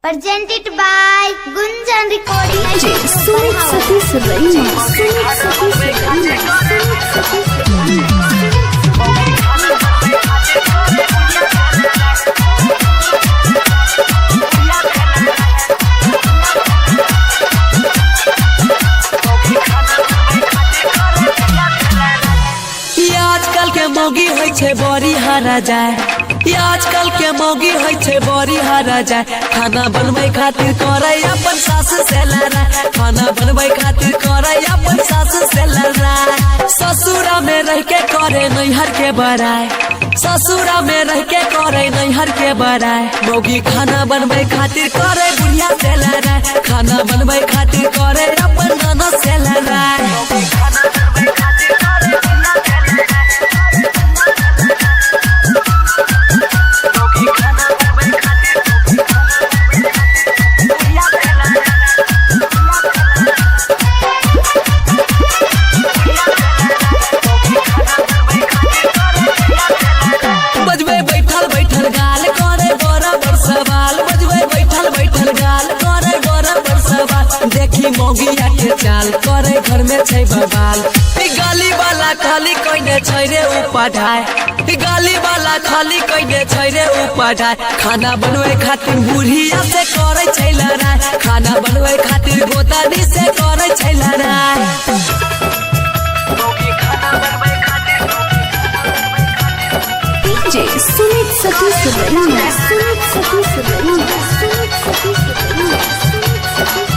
Presented by Gunjan Recording आजकल के मौगी होय छे बड़ी हारा जाए। आजकल के मौगी होय छे बड़ी हारा जाए। खाना बनवे खातिर करे अपन सास से लड़ाई। खाना बनवे खातिर करे अपन सास से लड़ाई। ससुरा में रह के करे नैहर के बड़ाई। ससुरा में रह के करे नैहर के बड़ाई। मौगी खाना बनवे खातिर करे बुढ़िया से लड़ाई। खाना बनवे खातिर करे अपन ननद से लड़ाई। बजवे बैठल बैठल गाल करे बराबर सवाल। बजवे बैठल बैठल गाल करे बराबर सवाल। देखी मौगिया के चाल करे घर में छै बवाल। गाली वाला खाली कइने छै रे उपाढ़ाय। गाली वाला खाली कइने छै रे उपाढ़ाय। खाना बनवे खातिर बुढ़िया से करे छै लड़ाई। खाना बनवे खातिर गोतानी से करे छै लड़ाई। Sumit Sati Subrahmanya. Sumit Sati Subrahmanya. Sumit Sati Subrahmanya.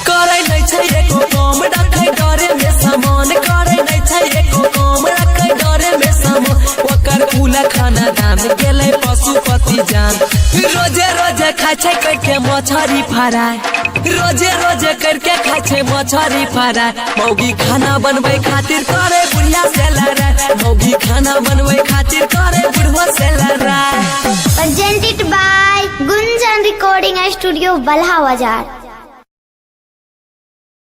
करे नै छै एको काम रखै डरे में सामान। करे नै छै एको काम रखै डरे में सामान। ओकर फूल खाना दाम गेलै पशुपति जान। रोजे रोजे खाइ छै करके मछरी फ्राई। रोजे रोजे करके खाइ छै मछरी फ्राई। मौगी खाना बनवे खातिर करे बुढ़िया से लड़ाई। मौगी खाना बनवे खातिर करे बुढ़वा से लड़ाई। Presented by Gunjan Recording Studio, Balha Bazaar.